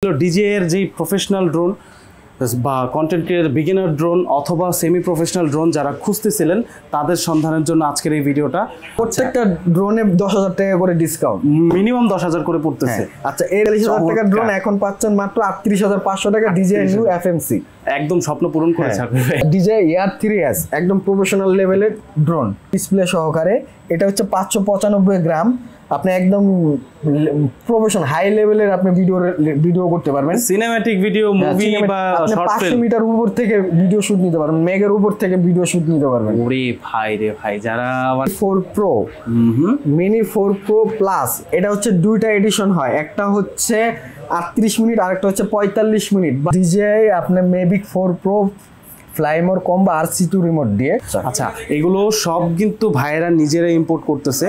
DJ এর যে professional drone বা কন্টেন্ট ক্রিয়েটর বিগিনার ড্রোন অথবা সেমি প্রফেশনাল ড্রোন যারা খুঁজতেছিলেন তাদের সন্ধানের জন্য আজকের এই ভিডিওটা। প্রত্যেকটা ড্রোনে 10,000 টাকা করে ডিসকাউন্ট, মিনিমাম 10,000 করে পড়তেছে। আচ্ছা, এই 40,000 টাকার ড্রোন এখন পাচ্ছেন মাত্র 38,500 টাকা ডিজে নিউ এফএমসি। একদম স্বপ্ন পূরণ করে ছাড়বে। ডিজে এয়ার 3S একদম প্রফেশনাল লেভেলের ড্রোন, ডিসপ্লে সহকারে। এটা হচ্ছে 595 গ্রাম। আপনি একদম প্রফেশনাল হাই লেভেলের আপনি ভিডিও করতে পারবেন, সিনেম্যাটিক ভিডিও, মুভি বা শর্ট ফিল্ম। 500 মিটার উপর থেকে ভিডিও শুট নিতে পারবেন, মেঘের উপর থেকে ভিডিও শুট নিতে পারবেন। ওরে ভাই রে ভাই, যারা আবার 4 প্রো মিনি 4 প্রো প্লাস, এটা হচ্ছে দুইটা এডিশন হয়, একটা হচ্ছে 38 মিনিট আর একটা হচ্ছে 45 মিনিট। ডিজেআই আপনার Mavic 4 pro Fly More combo RC2 remote দিয়ে। আচ্ছা, এগুলো সব কিন্তু ভাইয়েরা নিজেরা ইম্পোর্ট করতেছে,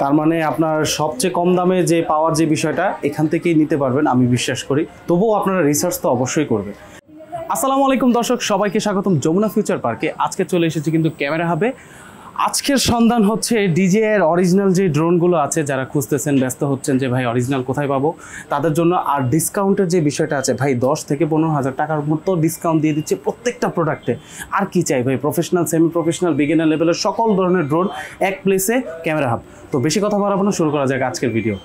তার মানে আপনার সবচেয়ে কম দামে যে পাওয়ার যে বিষয়টা এখান থেকেই নিতে পারবেন আমি বিশ্বাস করি। তবুও আপনারা রিসার্চ তো অবশ্যই করবেন। আসসালামু আলাইকুম দর্শক, সবাইকে স্বাগতম যমুনা ফিউচার পার্কে। আজকে চলে এসেছি কিন্তু ক্যামেরা হাবে। আজকের সন্ধান হচ্ছে ডিজে এর অরিজিনাল যে ড্রোনগুলো আছে, যারা খুঁজতেছেন ব্যস্ত হচ্ছেন যে ভাই অরিজিনাল কোথায় পাবো তাদের জন্য। আর ডিসকাউন্টের যে বিষয়টা আছে ভাই, 10 থেকে 15,000 টাকার মতো ডিসকাউন্ট দিয়ে দিচ্ছে প্রত্যেকটা প্রোডাক্টে। আর কি চাই ভাই, প্রফেশনাল সেমি প্রফেশনাল বিগিনার লেভেলের সকল ধরনের ড্রোন এক প্লেসে, ক্যামেরা হাব। তো বেশি কথা বাড়াবো না, শুরু করা যাক আজকের ভিডিও।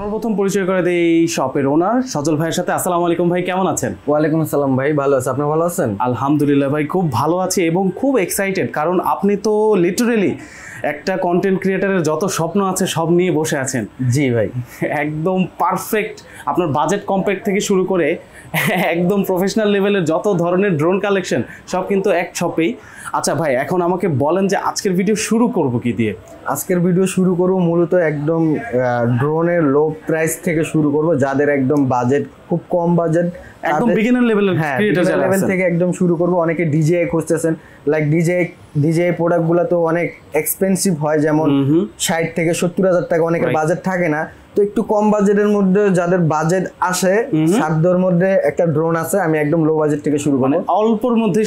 সর্বপ্রথম পরিচয় করে দেই এই শপের ওনার সজল ভাইয়ের সাথে। আসসালামু আলাইকুম ভাই, কেমন আছেন? ওয়ালাইকুম আসসালাম ভাই, ভালো আছি, আপনি ভালো আছেন? আলহামদুলিল্লাহ ভাই, খুব ভালো আছি এবং খুব এক্সাইটেড, কারণ আপনি তো লিটারেলি একটা কন্টেন্ট ক্রিয়েটারের যত স্বপ্ন আছে সব নিয়ে বসে আছেন। জি ভাই, একদম পারফেক্ট। আপনার বাজেট কম্প্যাক্ট থেকে শুরু করে একদম প্রফেশনাল লেভেলের যত ধরনের ড্রোন কালেকশন সব কিন্তু এক শপেই। আচ্ছা ভাই, এখন আমাকে বলেন যে আজকের ভিডিও শুরু করব কি দিয়ে? আজকের ভিডিও শুরু করব মূলত একদম ড্রোনের লো প্রাইস থেকে শুরু করব, যাদের একদম বাজেট খুব কম, বাজেট একদম বিগিনার লেভেলের ক্রিয়েটর যারা লেভেল থেকে একদম শুরু করব। অনেকে ডিজে খুঁজতেছেন, লাইক ডিজে প্রোডাক্টগুলো তো অনেক এক্সপেন্সিভ হয়, যেমন 60 থেকে 70,000 টাকা, অনেকের বাজেট থাকে না। তো একটু কম বাজেটের মধ্যে যাদের বাজেট আসে, সাধ্যের মধ্যে একটা ড্রোন আছে, আমি একদম লো বাজেট থেকে শুরু করব, অল্পর মধ্যে।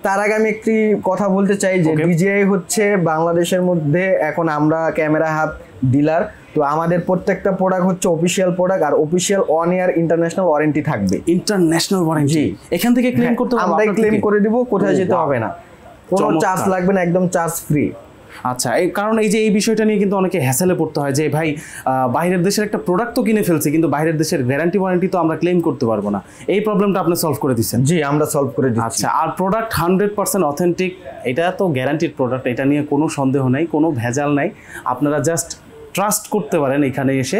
তার আগে আমি একটি কথা বলতে চাই যে ডিজিআই হচ্ছে বাংলাদেশের মধ্যে এখন আমরা ক্যামেরা হাব ডিলার। তো আমাদের প্রত্যেকটা প্রোডাক্ট হচ্ছে অফিশিয়াল প্রোডাক্ট, আর অফিশিয়াল 1 ইয়ার ইন্টারন্যাশনাল ওয়ারেন্টি থাকবে। ইন্টারন্যাশনাল ওয়ারেন্টি এখান থেকে ক্লেম করতে হবে? আমরা ক্লেম করে দিব, কোথায় যেতে হবে না, কোনো চার্জ লাগবে না, একদম চার্জ ফ্রি। আচ্ছা, এই কারণ এই যে এই বিষয়টা নিয়ে কিন্তু অনেকে হ্যাসেলে পড়তে হয় যে ভাই বাইরের দেশের একটা প্রোডাক্ট তো কিনে ফেলছে, কিন্তু বাইরের দেশের গ্যারান্টি ওয়ারেন্টি তো আমরা ক্লেম করতে পারবো না। এই প্রবলেমটা আপনি সলভ করে দিচ্ছেন? জি, আমরা সলভ করে দিচ্ছি। আচ্ছা, আর প্রোডাক্ট 100% অথেন্টিক, এটা তো গ্যারান্টিড প্রোডাক্ট, এটা নিয়ে কোনো সন্দেহ নাই, কোনো ভেজাল নাই। আপনারা জাস্ট ট্রাস্ট করতে পারেন এখানে এসে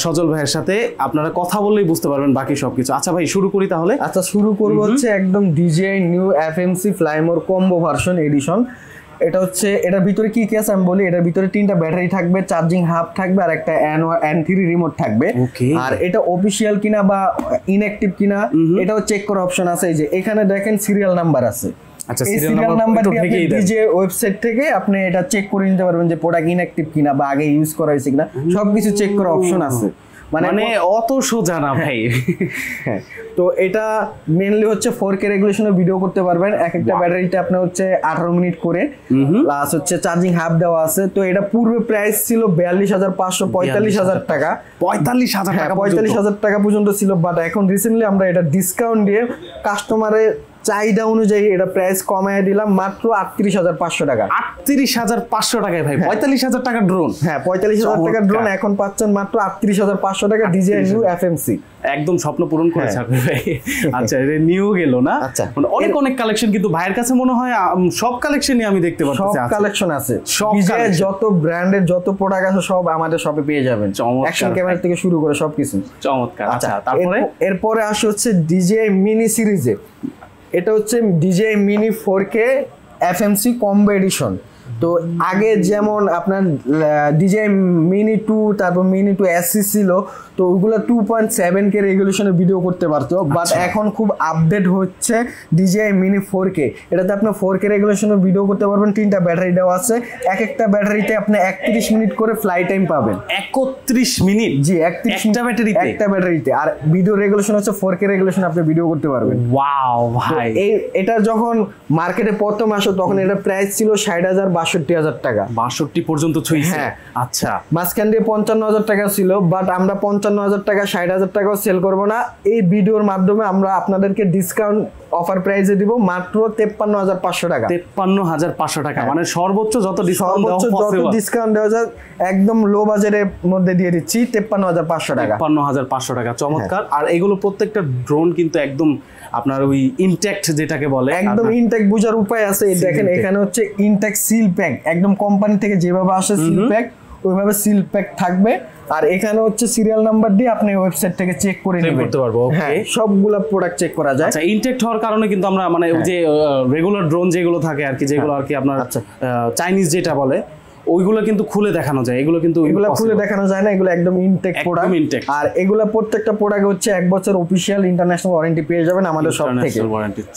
সজল ভাইয়ের সাথে, আপনারা কথা বললেই বুঝতে পারবেন বাকি সবকিছু। আচ্ছা ভাই, শুরু করি তাহলে। আচ্ছা, শুরু করব হচ্ছে একদম DJI new FMC fly more combo version edition. এটা হচ্ছে, এটার ভিতরে কি কি আছে আমি বলি। এটার ভিতরে 3টা ব্যাটারি থাকবে, চার্জিং হাব থাকবে, আর একটা N3 রিমোট থাকবে। আর এটা অফিশিয়াল কিনা বা ইনঅ্যাক্টিভ কিনা এটাও চেক করার অপশন আছে। এই যে এখানে দেখেন সিরিয়াল নাম্বার আছে। আচ্ছা, সিরিয়াল নাম্বার ডিজে ওয়েবসাইট থেকে আপনি এটা চেক করে নিতে পারবেন যে প্রোডাক্ট ইনঅ্যাক্টিভ কিনা বা আগে ইউজ করা হয়েছে কিনা, সবকিছু চেক করার অপশন আছে। মানে অত সোজা না ভাই। তো এটা মেইনলি হচ্ছে 4K রেগুলেশনে ভিডিও করতে পারবেন। এক একটা ব্যাটারিতে আপনার হচ্ছে 18 মিনিট করে, প্লাস হচ্ছে চার্জিং হাব দেওয়া আছে। তো এটা পূর্বে প্রাইস ছিল 42,500, 45,000 টাকা, 45,000 টাকা পর্যন্ত ছিল। বাট এখন রিসেন্টলি আমরা এটা ডিসকাউন্ট দিয়ে কাস্টমারের চাহিদা অনুযায়ী এটা প্রাইস কমায় দিলাম মাত্র 38,500 টাকা। 38,500 টাকায় ভাই 45,000 টাকার ড্রোন? হ্যাঁ, 45,000 টাকার ড্রোন এখন পাচ্ছেন মাত্র 38,500 টাকা ডিজিআই নিউ এফএমসি। একদম স্বপ্ন পূরণ করে ছাড়বে ভাই। আচ্ছা, এটা নিউ গেল না? আচ্ছা, অনেক অনেক কালেকশন কিন্তু ভাইয়ের কাছে মনে হয় সব কালেকশনই আমি দেখতে পাচ্ছি। সব কালেকশন আছে, ডিজিআই যত ব্র্যান্ডের যত প্রোডাক্ট আছে সব আমাদের শপে পেয়ে যাবেন, অ্যাকশন ক্যামেরা থেকে শুরু করে সবকিছু। চমৎকার। আচ্ছা, তারপরে এরপরে আসে হচ্ছে ডিজিআই মিনি সিরিজে। এটা হচ্ছে DJI mini 4K FMC combo edition. তো আগে যেমন আপনার ডিজিআই মিনি 2, তারপর মিনি 2 এসসি ছিল, তো ওইগুলো 2.7K রেগুলেশনে ভিডিও করতে পারতো। বাট এখন খুব আপডেট হচ্ছে ডিজিআই মিনি 4K। এটাতে আপনি 4K রেগুলেশনে ভিডিও করতে পারবেন। 3টা ব্যাটারি দেওয়া আছে, এক একটা ব্যাটারিতে আপনি 31 মিনিট করে ফ্লাই টাইম পাবেন। 31 মিনিট? জি, 31 একটা ব্যাটারিতে। আর ভিডিও রেগুলেশন হচ্ছে 4K রেগুলেশন, আপনি ভিডিও করতে পারবেন। ওয়াও ভাই, এটা যখন মার্কেটে প্রথম আসে তখন এটা প্রাইস ছিল 60,000 বা 62,000 টাকা। 62 পর্যন্ত ছুঁইছে। হ্যাঁ। আচ্ছা, মাঝখান দিয়ে 55,000 টাকা ছিল, বাট আমরা 55,000 টাকা 60,000 টাকাও সেল করবো না। এই ভিডিওর মাধ্যমে আমরা আপনাদেরকে ডিসকাউন্ট অফার প্রাইসে দিব মাত্র 53,500 টাকা। 53,500 টাকা, মানে সর্বোচ্চ যত ডিসকাউন্ট সর্বোচ্চ দেওয়া যত পসিবল, ডিসকাউন্ট দেওয়া যায় একদম লো বাজারের মধ্যে দিয়ে দিচ্ছি 53,500 টাকা। 53,500 টাকা, চমৎকার। আর এগুলো প্রত্যেকটা ড্রোন কিন্তু একদম আপনার ওই ইনট্যাক্ট যেটাকে বলে, একদম ইনটেক বুঝার উপায় আছে। এই দেখেন এখানে হচ্ছে ইনটেক সিল প্যাক, একদম কোম্পানি থেকে যেভাবে আসে সিল প্যাক ওইভাবে সিল প্যাক থাকবে। আর এখানে হচ্ছে সিরিয়াল নাম্বার দিয়ে আপনি ওয়েবসাইট থেকে চেক করে চেক নেবেন, করতে পারবো। হ্যাঁ সবগুলা প্রোডাক্ট চেক করা যায়। আচ্ছা, ইনটেক্ট হওয়ার কারণে কিন্তু আমরা মানে ওই যে রেগুলার ড্রোন যেগুলো থাকে আর কি, যেগুলো আর কি আপনার চাইনিজ যেটা বলে, ওইগুলো কিন্তু খুলে দেখানো যায়, এগুলো কিন্তু এগুলো খুলে দেখানো যায় না, এগুলো একদম ইনটেক প্রোডাক্ট। আর এগুলো প্রত্যেকটা প্রোডাক্ট হচ্ছে 1 বছর অফিশিয়াল ইন্টারন্যাশনাল ওয়ারেন্টি পেয়ে যাবেন আমাদের সব থেকে।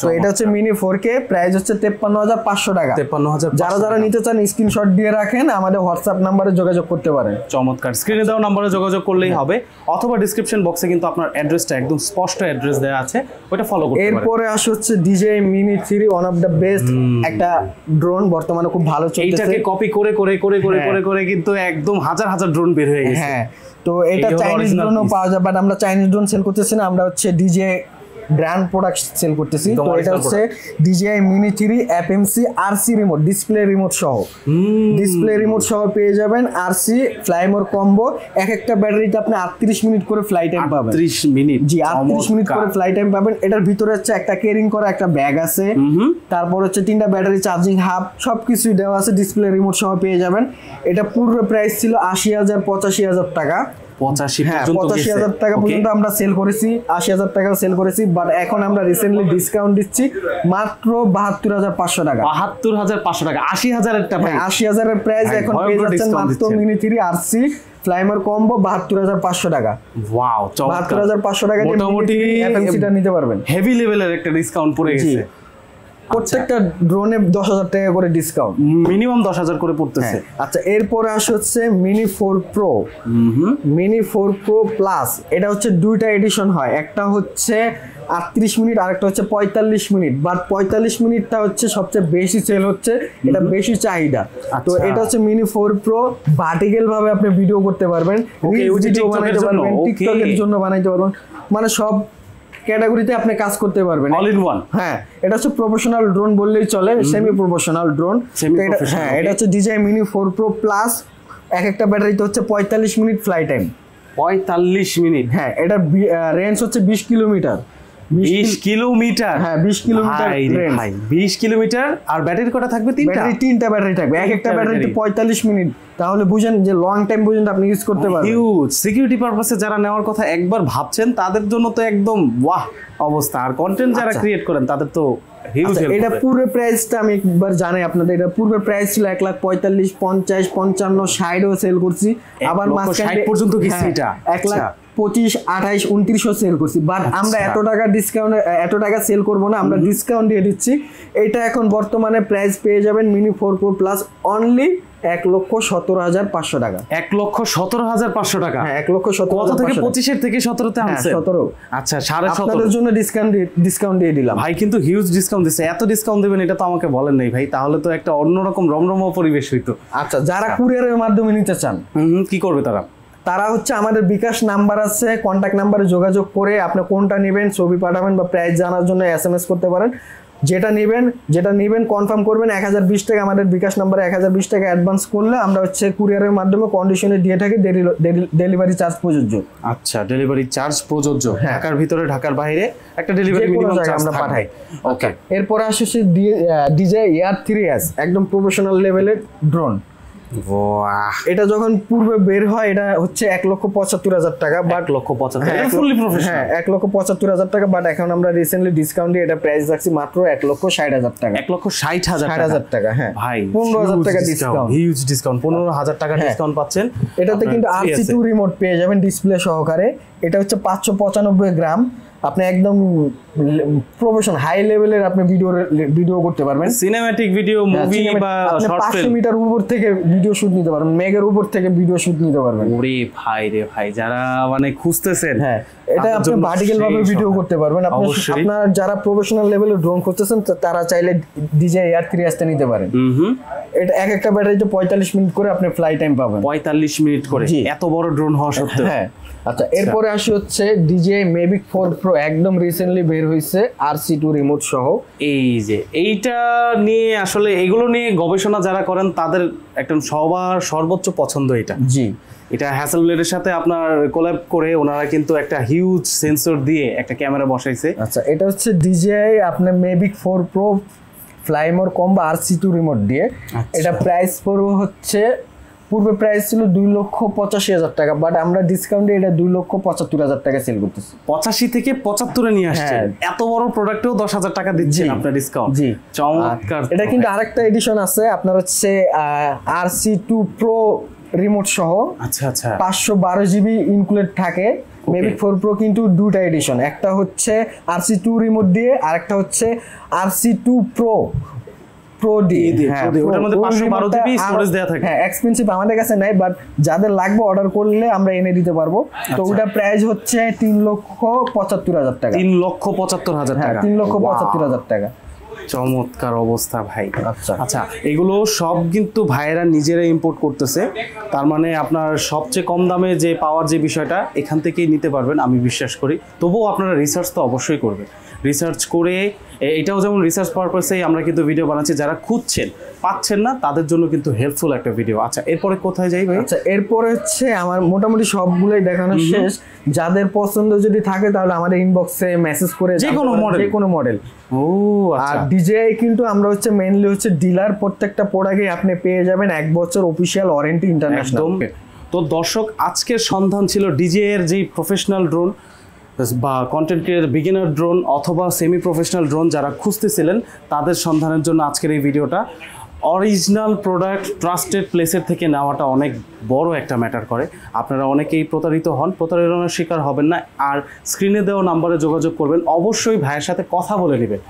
তো এটা হচ্ছে মিনি 4K, প্রাইস হচ্ছে 53,500 টাকা। 53,000। যারা যারা নিতে চান স্ক্রিনশট দিয়ে রাখেন, আমাদের হোয়াটসঅ্যাপ নাম্বারে যোগাযোগ করতে পারেন। চমৎকার, স্ক্রিনে দেওয়া নাম্বারে যোগাযোগ করলেই হবে, অথবা ডেসক্রিপশন বক্সে কিন্তু আপনার অ্যাড্রেসটা একদম স্পষ্ট অ্যাড্রেস দেওয়া আছে, ওটা ফলো করতে পারেন। এরপরে আসে হচ্ছে DJI Mini 3, one of the best একটা ড্রোন, বর্তমানে খুব ভালো চলতেছে। এইটাকে কপি করে করে করে করে করে করে কিন্তু একদম হাজার হাজার ড্রোন বের হয়ে গেছে। হ্যাঁ, তো এটা চাইনিজ ড্রোনও পাওয়া যায়, বাট আমরা চাইনিজ ড্রোন সেল করতেছি না, আমরা হচ্ছে DJI ব্র্যান্ড প্রোডাক্ট সেল করতেছি। তো এটা হচ্ছে DJI Mini 3 FMC RC remote, display remote সহ, ডিসপ্লে রিমোট সহ পেয়ে যাবেন। RC ফ্লাইমোর কম্বো, এক একটা ব্যাটারিতে আপনি 38 মিনিট করে ফ্লাই টাইম পাবেন। 38 মিনিট? জি, 38 মিনিট করে ফ্লাই টাইম পাবেন। এটার ভিতরে হচ্ছে একটা ক্যারিং করা একটা ব্যাগ আছে, তারপর হচ্ছে 3টা ব্যাটারি চার্জিং হাব, সবকিছুই দেওয়া আছে, ডিসপ্লে রিমোট সহ পেয়ে যাবেন। এটা পূর্ব প্রাইস ছিল 80,000 85,000 টাকা। 85,000 টাকা পর্যন্ত আমরা সেল করেছি, 80,000 টাকাও সেল করেছি, বাট এখন আমরা রিসেন্টলি ডিসকাউন্ট দিচ্ছি মাত্র 72,500 টাকা। 72,500 টাকা, 80,000 এর টাকা, 80,000 এর প্রাইস এখন পেয়ে যাচ্ছেন মাত্র মিনি 3 RC ফ্লাইমার কম্বো 72,500 টাকা। ওয়াও, 72,500 টাকা দিয়ে মোটামুটি FMC-টা নিতে পারবেন। হেভি লেভেলের একটা ডিসকাউন্ট পড়ে গেছে। প্রত্যেকটা ড্রোনে 10,000 টাকা করে ডিসকাউন্ট, মিনিমাম 10,000 করে পড়তেছে। আচ্ছা, এরপরে আসে হচ্ছে mini 4 pro, mini 4 pro plus. এটা হচ্ছে দুইটা এডিশন হয়, একটা হচ্ছে 38 মিনিট আর একটা হচ্ছে 45 মিনিট, বাট 45 মিনিটটা হচ্ছে সবচেয়ে বেশি সেল হচ্ছে, এটা বেশি চাহিদা। তো এটা হচ্ছে মিনি 4 প্রো, ভার্টিক্যাল ভাবে আপনি ভিডিও করতে পারবেন, ভিডিও বানাইতে পারবেন, টিকটকের জন্য বানাইতে পারবেন, মানে সব ক্যাটাগরিতে আপনি কাজ করতে পারবেন, অল ইন ওয়ান। হ্যাঁ, এটা হচ্ছে প্রফেশনাল ড্রোন বললেই চলে, সেমি প্রফেশনাল ড্রোন। হ্যাঁ, এটা হচ্ছে DJI Mini 4 Pro প্লাস, এক একটা ব্যাটারিতে হচ্ছে 45 মিনিট ফ্লাই টাইম। 45 মিনিট? হ্যাঁ, এটা রেঞ্জ হচ্ছে 20 কিলোমিটার। 20 কিলোমিটার? হ্যাঁ, 20 কিলোমিটার রেঞ্জ। 20 কিলোমিটার। আর ব্যাটারি কটা থাকবে? 3টা ব্যাটারি থাকবে, এক একটা ব্যাটারিতে 45 মিনিট। তাহলে বুঝেন যে লং টাইম পর্যন্ত আপনি ইউজ করতে পারবেন। হিউজ সিকিউরিটি পারপাসে যারা নেওয়ার কথা একবার ভাবছেন, তাদের জন্য তো একদম ওয়াহ অবস্থা। আর কন্টেন্ট যারা ক্রিয়েট করেন তাদের তো হিউজ। এটা পুরো প্রাইসটা আমি একবার জানাই আপনাদের, এটা পুরো প্রাইস ছিল 1,45,000, 50, 55, 60ও সেল করছি, আবার মাঝখানে 60 পর্যন্ত গেছে। এটা 1,25,000, 28, 29ও সেল করছি, বাট আমরা এত টাকা ডিসকাউন্ট, এত টাকা সেল করবো না, আমরা ডিসকাউন্ট দিয়ে দিচ্ছি। এটা এখন বর্তমানে প্রাইস পেয়ে যাবেন মিনি 4 প্রো প্লাস অনলি 1,17,500 টাকা। 1,17,500 টাকা? হ্যাঁ, 1,17,500। কত থেকে? 25 থেকে 17তে আনছে? 17। আচ্ছা, 17.5 আপনাদের জন্য ডিসকাউন্ট দিয়ে দিলাম ভাই, কিন্তু হিউজ ডিসকাউন্ট দিচ্ছে। এত ডিসকাউন্ট দিবেন এটা তো আমাকে বলেন নাই ভাই, তাহলে তো একটা অন্যরকম রমরমা পরিবেশ হইতো। আচ্ছা, যারা কুরিয়ারের মাধ্যমে নিতে চান কি করবে তারা? তারা হচ্ছে আমাদের বিকাশ নাম্বার আছে, কন্ট্যাক্ট নাম্বারে যোগাযোগ করে আপনি কোনটা নেবেন ছবি পাঠাবেন বা প্রাইস জানার জন্য SMS করতে পারেন। যেটা নেবেন কনফার্ম করবেন, 1,020 টাকা আমাদের বিকাশ নাম্বারে 1,020 টাকা অ্যাডভান্স করলে আমরা হচ্ছে কুরিয়ারের মাধ্যমে কন্ডিশনে দিয়ে থাকি, ডেলিভারি চার্জ প্রযোজ্য। আচ্ছা, ডেলিভারি চার্জ প্রযোজ্য, ঢাকার ভিতরে ঢাকার বাইরে একটা ডেলিভারি মিনিমাম চার্জ আমরা পাঠাই। ওকে, এরপর আসছে DJI Air 3S, একদম প্রফেশনাল লেভেলের ড্রোন। এটা যখন পূর্বে বের হয় এটা হচ্ছে 1,75,000 টাকা, বাট 1,75,000 টাকা, বাট এখন আমরা রিসেন্টলি ডিসকাউন্ট দিয়ে এটা প্রাইস রাখছি মাত্র 1,60,000 টাকা। 1,60,000 টাকা। হ্যাঁ ভাই, 15,000 টাকা ডিসকাউন্ট, হিউজ ডিসকাউন্ট, 15,000 টাকা ডিসকাউন্ট পাচ্ছেন। এটাতে কিন্তু RC2 রিমোট পেয়ে যাবেন ডিসপ্লে সহকারে। এটা হচ্ছে 595 গ্রাম, আপনি একদম প্রফেশনাল হাই লেভেলের আপনি ভিডিও করতে পারবেন, সিনেম্যাটিক ভিডিও, মুভি বা শর্ট 500 ফিল্ম। মিটার উপর থেকে ভিডিও শুট নিতে পারবেন, মেঘের উপর থেকে ভিডিও শুট নিতে পারবেন। ওরে ভাই রে ভাই, যারা মানে খুঁজতেছেন, হ্যাঁ এটা তাদের আপনি জন্য ভার্টিক্যাল ভাবে সেই ভিডিও সহায়। করতে পারবেন। অবশ্যই। আপনার যারা প্রফেশনাল লেভেলে ড্রোন করতেছেন তারা চাইলে DJI Air 3 আসতে নিতে পারেন। এটা একটা ব্যাটারিতে 45 মিনিট করে আপনি ফ্লাই টাইম পাবেন। 45 মিনিট করে, জি। এত বড় ড্রোন হওয়া সত্ত্বেও। হ্যাঁ আচ্ছা, এরপরে আসি হচ্ছে DJI Mavic 4 Pro, একদম রিসেন্টলি বের হয়েছে RC2 রিমোট সহ। এই যে এইটা নিয়ে আসলে এগুলো নিয়ে গবেষণা যারা করেন তাদের একটা সবার সর্বোচ্চ পছন্দ এটা। জি, এটা হ্যাসেলব্লেডের সাথে আপনার কোল্যাব করে ওনারা কিন্তু একটা হিউজ সেন্সর দিয়ে একটা ক্যামেরা বসাইছে। আচ্ছা এটা হচ্ছে DJI আপনার Mavic 4 Pro Fly More combo RC2 remote দিয়ে। আচ্ছা। এটা প্রাইস পড়বে হচ্ছে, পূর্বে প্রাইস ছিল 2,85,000 টাকা, বাট আমরা ডিসকাউন্টে এটা 2,75,000 টাকা সেল করতেছি। 85 থেকে 75 নিয়ে আসছে। হ্যাঁ। এত বড় প্রোডাক্টেও 10,000 টাকা দিচ্ছেন জি। আপনার ডিসকাউন্ট। জি, চমৎকার। এটা কিন্তু আরেকটা এডিশন আছে আপনার হচ্ছে RC2 Pro রিমোট সহ। আচ্ছা আচ্ছা। 512 জিবি ইনক্লুডেড থাকে। Mavic 4 Pro কিন্তু দুটা এডিশন, একটা হচ্ছে RC2 রিমোট দিয়ে আর একটা হচ্ছে RC2 Pro দিয়ে। Pro দিয়ে। ওটার মধ্যে 512 জিবি স্টোরেজ দেয়া থাকে। হ্যাঁ এক্সপেন্সিভ আমাদের কাছে নাই, বাট যাদের লাগবে অর্ডার করলে আমরা এনে দিতে পারবো। তো ওটা প্রাইস হচ্ছে 3,75,000 টাকা। 3,75,000 হ্যাঁ টাকা। 3,75,000 টাকা। চমৎকার অবস্থা ভাই। আচ্ছা। আচ্ছা, এগুলো সব কিন্তু ভাইয়েরা নিজেরা ইম্পোর্ট করতেছে। তার মানে আপনার সবচেয়ে কম দামে যে পাওয়ার যে বিষয়টা এখান থেকেই নিতে পারবেন আমি বিশ্বাস করি। তবুও আপনারা রিসার্চ তো অবশ্যই করবেন। রিসার্চ করে এটাও যেমন রিসার্চ পারপাসেই আমরা কিন্তু ভিডিও বানাচ্ছি, যারা খুঁজছেন পাচ্ছেন না তাদের জন্য কিন্তু হেল্পফুল একটা ভিডিও। আচ্ছা এরপরে কোথায় যাই ভাই? আচ্ছা এরপরে হচ্ছে আমার মোটামুটি সবগুলোই দেখানো শেষ। যাদের পছন্দ যদি থাকে তাহলে আমাদের ইনবক্সে মেসেজ করে যে কোনো মডেল। ও আর আচ্ছা। DJI কিন্তু আমরা হচ্ছে মেইনলি হচ্ছে ডিলার, প্রত্যেকটা প্রোডাক্টে আপনি পেয়ে যাবেন 1 বছর অফিসিয়াল ওয়ারেন্টি ইন্টারন্যাশনাল। তো দর্শক, আজকের সন্ধান ছিল DJI এর যেই প্রফেশনাল ড্রোন বা কন্টেন্ট ক্রিয়েটর বিগিনার ড্রোন অথবা সেমি প্রফেশনাল ড্রোন যারা খুঁজতেছিলেন তাদের সন্ধানের জন্য আজকের এই ভিডিওটা। অরিজিনাল প্রোডাক্ট ট্রাস্টেড প্লেসের থেকে নেওয়াটা অনেক বড় একটা ম্যাটার করে। আপনারা অনেকেই প্রতারিত হন, প্রতারণার শিকার হবেন না। আর স্ক্রিনে দেওয়া নাম্বারে যোগাযোগ করবেন, অবশ্যই ভাইয়ের সাথে কথা বলে নেবেন।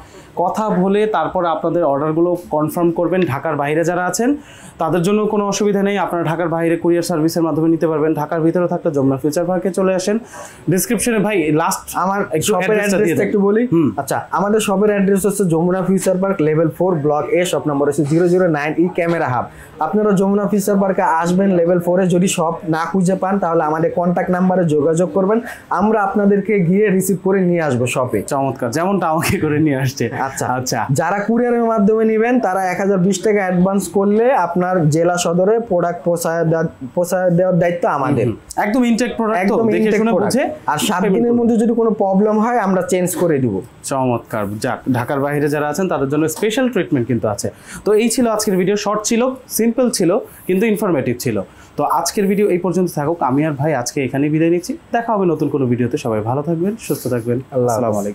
কথা বলে তারপর আপনাদের অর্ডারগুলো কনফার্ম করবেন। ঢাকার বাইরে যারা আছেন তাদের জন্য কোনো অসুবিধা নেই, আপনারা ঢাকার বাইরে কুরিয়ার সার্ভিসের মাধ্যমে নিতে পারবেন। ঢাকার ভিতরে থাকলে যমুনা ফিউচার পার্কে চলে আসেন। ডিসক্রিপশনে ভাই লাস্ট আমার শপের অ্যাড্রেসটা একটু বলি। আচ্ছা আমাদের শপের অ্যাড্রেস হচ্ছে Jamuna future park level 4 block A, shop number হচ্ছে 009 ক্যামেরা হাব। আপনারা যমুনা ফিউচার পার্কে আসবেন লেভেল 4 এ। যদি শপ না খুঁজে পান তাহলে আমাদের কন্ট্যাক্ট নাম্বারে যোগাযোগ করবেন, আমরা আপনাদেরকে গিয়ে রিসিভ করে নিয়ে আসবো শপে। চমৎকার, যেমনটা আমাকে করে নিয়ে আসছে। আচ্ছা আচ্ছা, যারা কুরিয়ারের মাধ্যমে নেবেন তারা 1020 টাকা অ্যাডভান্স করলে আপনার জেলা সদরে প্রোডাক্ট পৌঁছায় দেওয়ার দায়িত্ব আমাদের। একদম ইনটেক প্রোডাক্ট, একদম দেখে শুনে বুঝে। আর 7 দিনের মধ্যে যদি কোনো প্রবলেম হয় আমরা চেঞ্জ করে দিব। চমৎকার। যাক, ঢাকার বাইরে যারা আছেন তাদের জন্য স্পেশাল ট্রিটমেন্ট কিন্তু আছে। তো এই ছিল আজকের ভিডিও। শর্ট ছিল, সিম্পল ছিল, কিন্তু ইনফরমেটিভ ছিল। তো আজকের ভিডিও এই পর্যন্ত থাকুক। আমি আর ভাই আজকে এখানেই বিদায় নিচ্ছি। দেখা হবে নতুন কোনো ভিডিওতে। সবাই ভালো থাকবেন, সুস্থ থাকবেন। আসসালামু আলাইকুম।